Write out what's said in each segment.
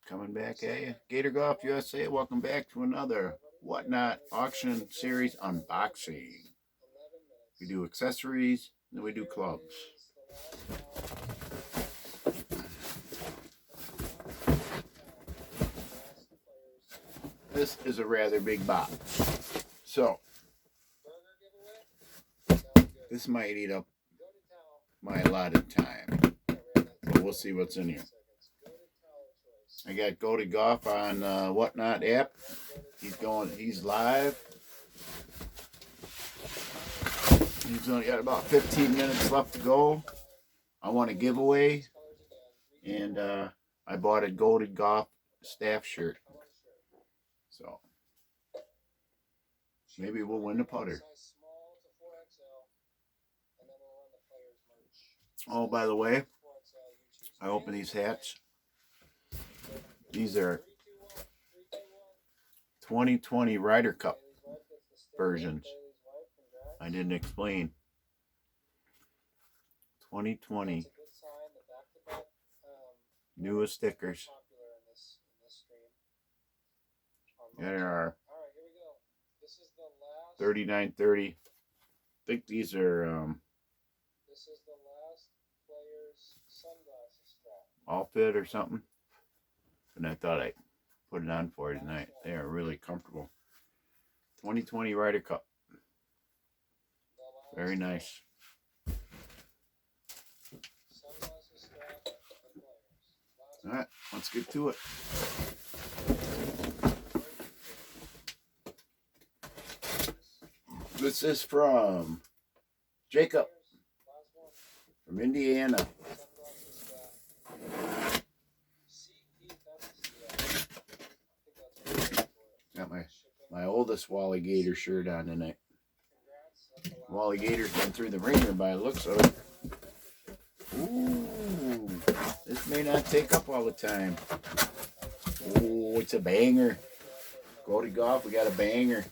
Coming back at you. Gator Golf USA, welcome back to another Whatnot Auction Series unboxing. We do accessories, and we do clubs. This is a rather big box. So, this might eat up my allotted time. But we'll see what's in here. I got Goated Golf on Whatnot app. He's live. He's only got about 15 minutes left to go. I want a giveaway. And I bought a Goated Golf staff shirt. So maybe we'll win the putter. Oh, by the way, I opened these hats. These are 2020 Ryder Cup versions. I didn't explain. 2020. Newest stickers. There are 39.30. I think these are all fit or something. And I thought I'd put it on for you tonight. They are really comfortable. 2020 Ryder Cup. Very nice. Alright, let's get to it. This is from Jacob from Indiana. Got my oldest Wally Gator shirt on tonight. Wally Gator's been through the ringer by the looks of it. Ooh, this may not take up all the time. Ooh, it's a banger. Goated Golf, we got a banger.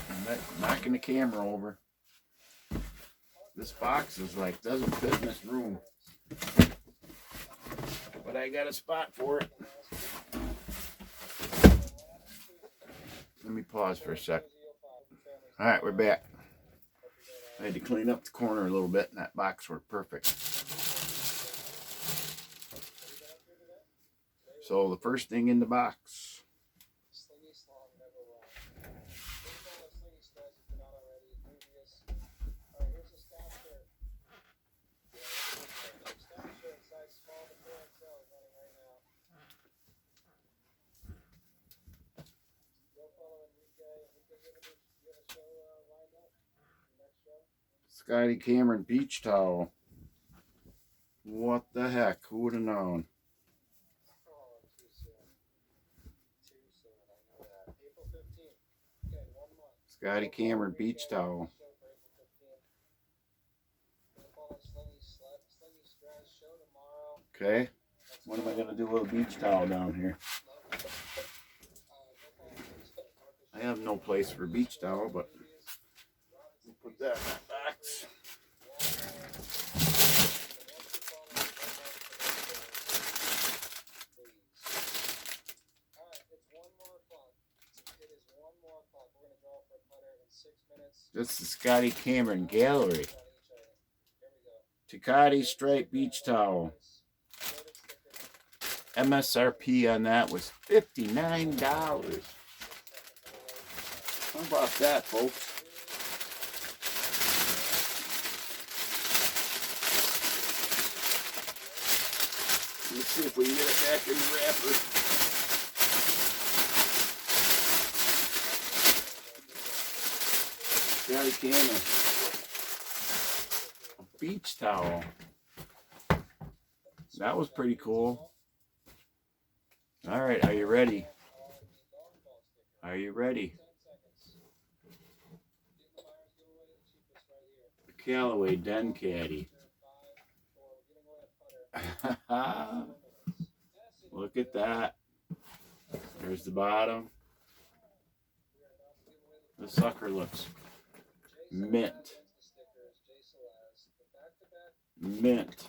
I'm knocking the camera over. This box is like, doesn't fit in this room. But I got a spot for it. Let me pause for a sec. Alright, we're back. I had to clean up the corner a little bit and that box worked perfect. So the first thing in the box. Scotty Cameron beach towel. What the heck? Who would have known? Scotty Cameron beach towel. Okay. What am I going to do with a beach towel down here? I have no place for a beach towel, but we'll put that in that box. This is Scotty Cameron Gallery. Takati striped beach towel. MSRP on that was $59. How about that, folks? Let's see if we can get it back in the wrapper. Scotty Cameron. A beach towel. That was pretty cool. Alright, are you ready? Are you ready? Callaway Den Caddy. Look at that. There's the bottom. The sucker looks mint. Mint.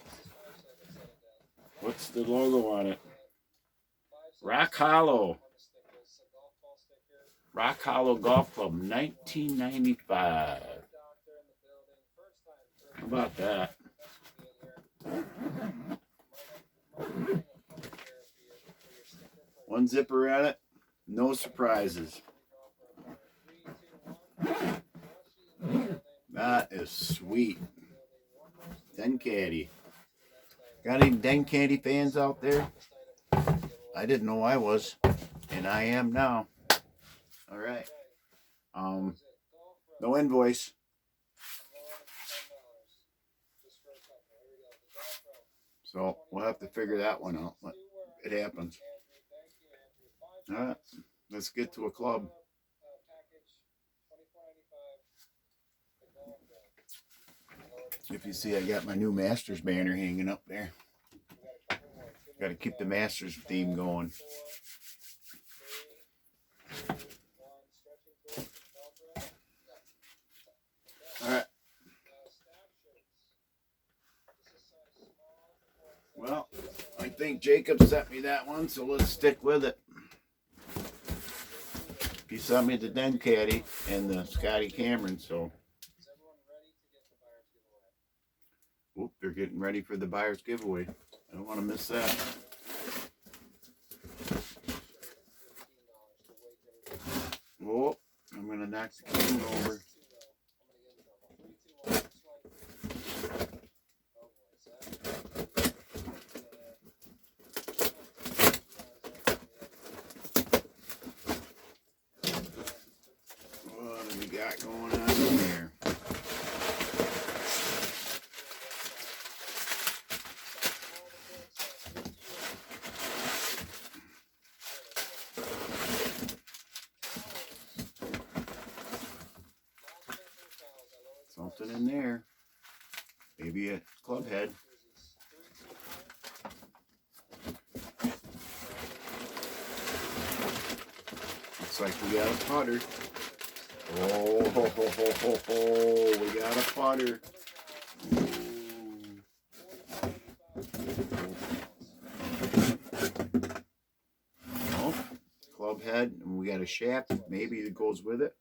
What's the logo on it? Rock Hollow. Rock Hollow Golf Club, 1995. How about that? One zipper at it. No surprises. That is sweet. Den Caddy. Got any Den Caddy fans out there? I didn't know I was, and I am now. All right. No invoice. So we'll have to figure that one out. But it happens. All right. Let's get to a club. If you see, I got my new Masters banner hanging up there. Got to keep the Masters theme going. All right. Well, I think Jacob sent me that one, so let's stick with it. He sent me the Den Caddy and the Scotty Cameron, so. Oop, they're getting ready for the buyer's giveaway. I don't want to miss that. Oh, I'm going to knock the camera over. What do we got going on here? Something in there. Maybe a club head. Looks like we got a putter. Oh, ho, ho, ho, ho, ho. We got a putter. Oh, club head, and we got a shaft. Maybe it goes with it.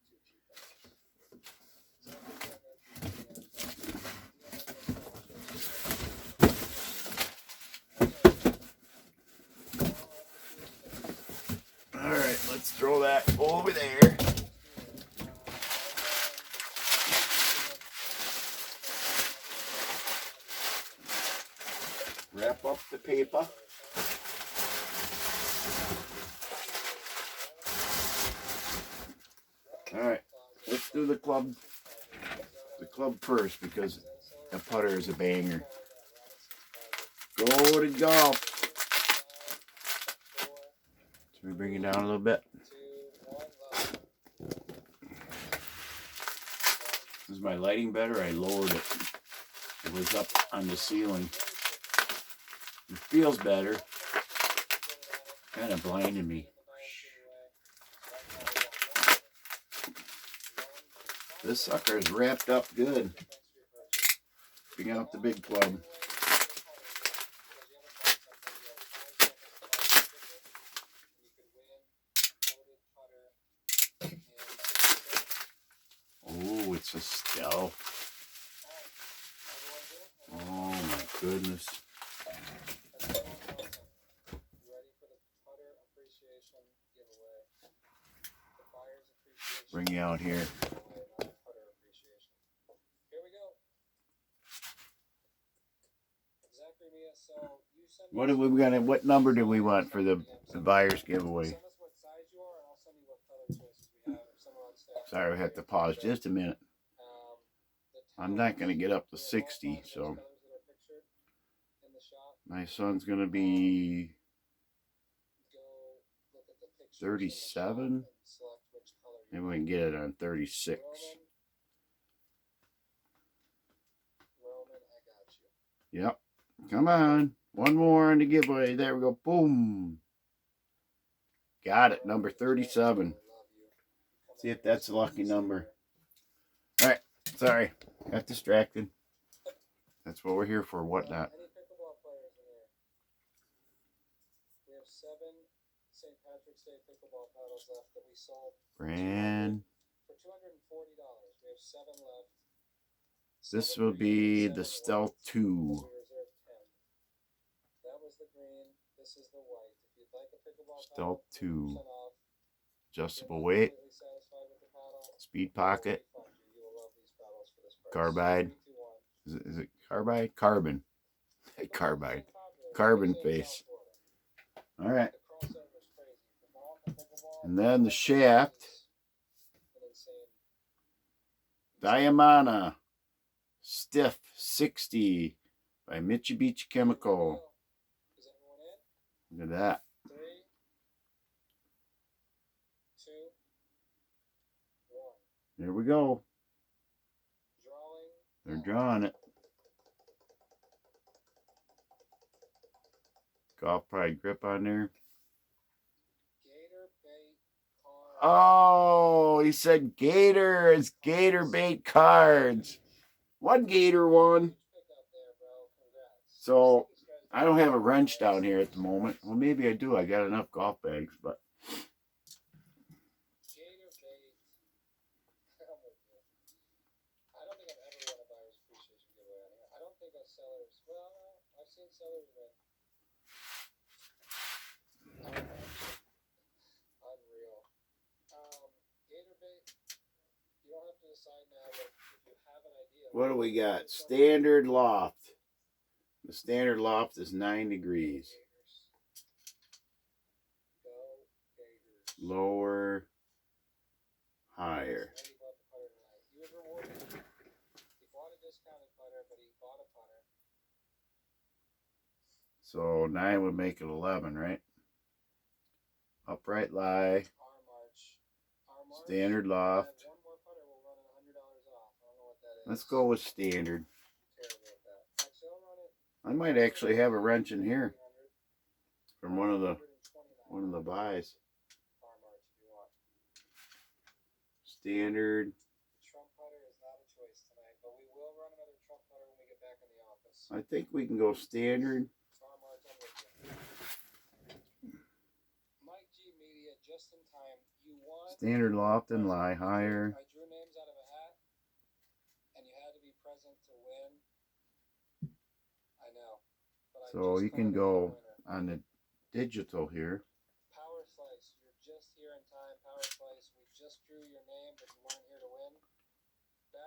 All right, let's throw that over there. Wrap up the paper. All right, let's do the club first because the putter is a banger. Go to golf. Should we bring it down a little bit? Is my lighting better? I lowered it. It was up on the ceiling. It feels better. Kind of blinded me. This sucker is wrapped up good. Bring out the big club. Oh, it's a stealth. Oh my goodness. Bring you out here. What do we got? What number do we want for the buyer's giveaway? Sorry, I have to pause just a minute. I'm not going to get up to 60, so my son's going to be 37. Maybe we can get it on 36. Yep. Come on. One more on the giveaway. There we go. Boom. Got it. Number 37. See if that's a lucky number. All right, sorry, got distracted. That's what we're here for. Whatnot. Any pickleball players in here? We have 7 St. Patrick's Day pickleball paddles left that we sold. Brand. For $240. We have 7 left. This will be the Stealth 2. We reserved 10. That was the green. This is the white. If you'd like a pickleball Stealth paddle, 2. 10% off. Adjustable weight. Speed pocket. Carbide. Is it carbide? Carbon. Carbide. Carbon face. All right. And then the shaft. Diamana Stiff 60 by Mitsubishi Chemical. Look at that. 3, 2, 1. There we go. Drawing. They're drawing it. Golf Pride grip on there. Gator bait cards. Oh, he said Gator. It's Gator bait cards. One Gator one. So I don't have a wrench down here at the moment. Well, maybe I do. I got enough golf bags, but. Gator bait. I'm with you. I don't think I've ever won a buyer's appreciation giveaway on here. I don't think our sellers. Well, I've seen sellers win. Unreal. Gator bait. You don't have to decide now, but if you have an idea. What do we got? Standard loft. The standard loft is 9 degrees. Go Gators. Lower, higher. He was rewarded. He bought a discounted putter, but he bought a putter. So 9 would make it 11, right? Upright lie. Standard loft. One more putter will run $100 off. I don't know what that is. Let's go with standard. Actually, I'll run it. I might actually have a wrench in here from one of the buys. Standard. Trump putter is not a choice tonight, but we will run another Trump putter when we get back in the office. I think we can go standard. Mike G Media, just in time. You won. Standard loft and lie higher. I drew names out of a hat, and you had to be present to win. I know. But So you can go on the digital here. Power Slice, you're just here in time. Power Slice, we just drew your name, but you weren't here to win.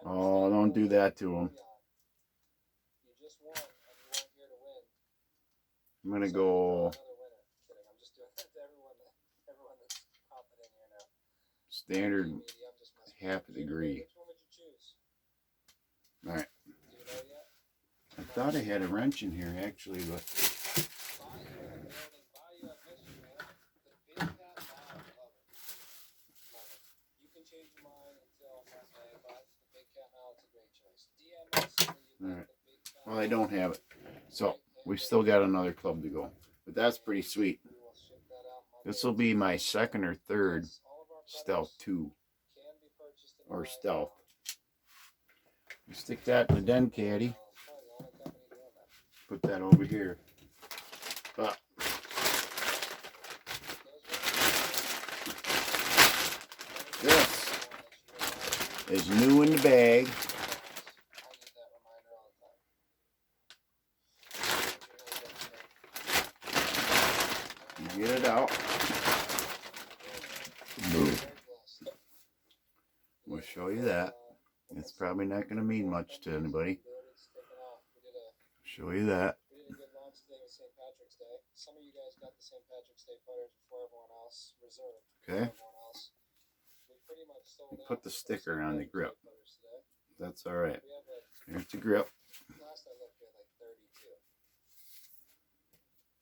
Oh, don't do that to him. You just won, and you weren't here to win. I'm gonna go Kidding, I'm just doing that to everyone that's popping in here now. standard half a degree. Which one would you choose? All right. Do you know yet? I thought I had a wrench in here actually, but You can change your mind until Monday, but the Big Cat Mallet's a great choice. DM us. all right. Well, I don't have it, so we've still got another club to go. But that's pretty sweet. This will be my second or third Stealth 2 or Stealth. You stick that in the den caddy. Put that over here. But this is new in the bag. You get it out. Move. We'll show you that. It's probably not going to mean much to anybody. Show you that. We did a good launch today with St. Patrick's Day. Some of you guys got the St. Patrick's Day putters before everyone else reserved. Okay. We pretty much sold out. Put the sticker on the grip. That's all right. We have Here's the grip. last I looked, we had like 32,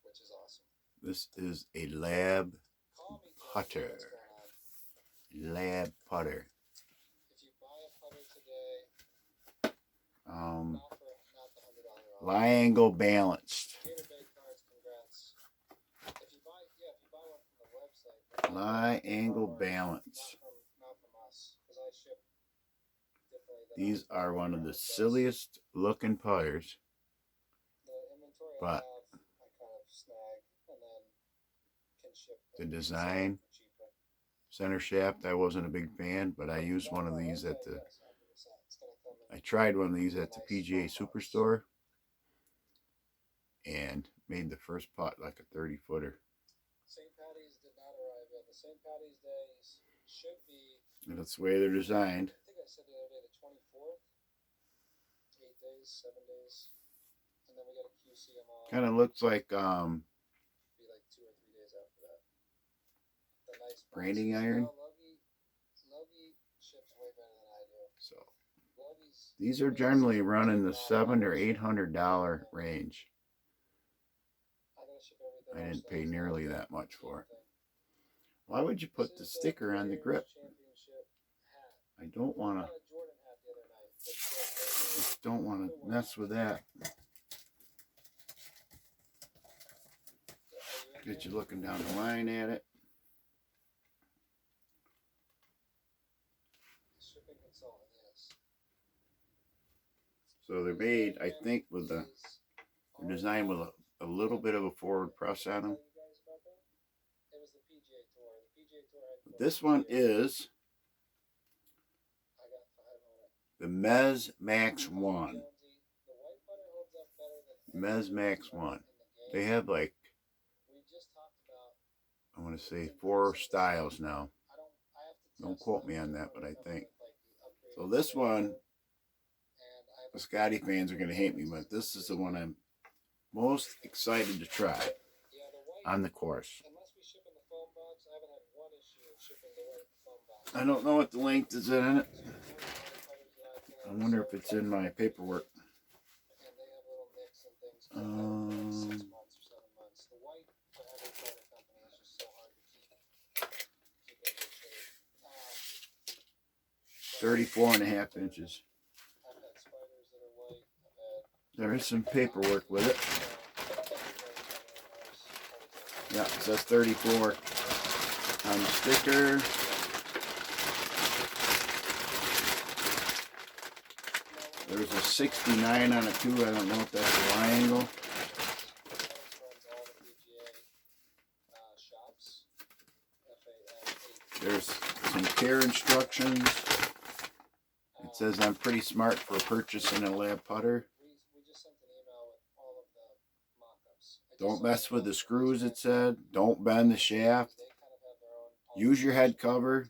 which is awesome. This is a lab Call me, Jeff. putter. What's going on? Lab putter. If you buy a putter today, not the $100 off. Lie angle balanced. Gator Bait cards, congrats. If you buy one from the website. Lie angle balance. Not from These are one of the silliest looking putters, but the design, center shaft, I wasn't a big fan, but I used one of these at the, I tried one of these at the PGA Superstore and made the first putt like a 30-footer. St. Patty's did not arrive yet. The St. Patty's days should be. And that's the way they're designed. I think I said the other day the 24th. 8 days, 7 days, and then we got a QC them all. Kind of looks like Be like 2 or 3 days after that. The nice branding iron. Logie ships way better than I do. So Logie's, these are generally running the $700 or $800 range. I didn't pay nearly that much for it. Why would you put the sticker on the grip? I don't want to. Just don't want to mess with that. Get you looking down the line at it. So they're made, I think, with the design with a little bit of a forward press on them. This one is the Mez Max 1. Mez Max 1. They have like, I want to say 4 styles now. Don't quote me on that, but I think. So this one, the Scotty fans are going to hate me, but this is the one I'm most excited to try on the course. I don't know what the length is in it. I wonder if it's in my paperwork. Um, 34.5 inches. There is some paperwork with it. Yeah, it says 34 on the sticker. There's a 69 on it too. I don't know if that's a triangle. There's some care instructions. It says I'm pretty smart for purchasing a lab putter. Don't mess with the screws, it said. Don't bend the shaft. Use your head cover.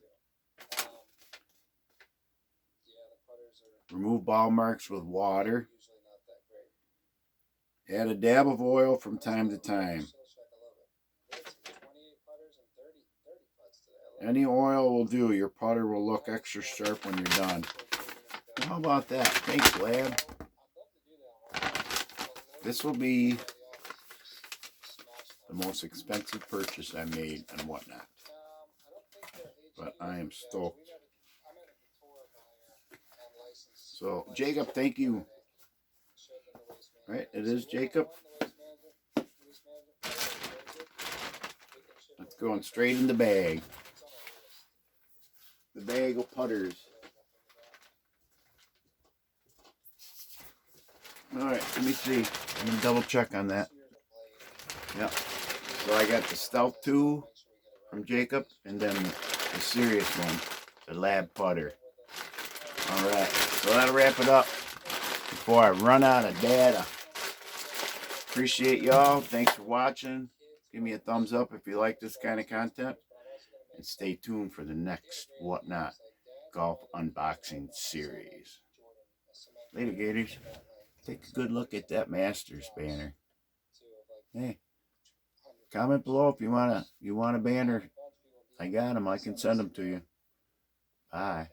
Remove ball marks with water. Add a dab of oil from time to time. Any oil will do. Your putter will look extra sharp when you're done. How about that? Thanks, lab. This will be the most expensive purchase I made and whatnot. But I am stoked. So, Jacob, thank you. Right, it is Jacob. It's going straight in the bag. The bag of putters. Alright, let me see. I'm going to double check on that. Yep. So I got the Stealth 2 from Jacob, and then the serious one, the lab putter. Alright, so that'll wrap it up before I run out of data. Appreciate y'all. Thanks for watching. Give me a thumbs up if you like this kind of content. And stay tuned for the next Whatnot Golf Unboxing Series. Later, Gators. Take a good look at that Masters banner. Hey, comment below if you want a banner. I got them. I can send them to you. Bye.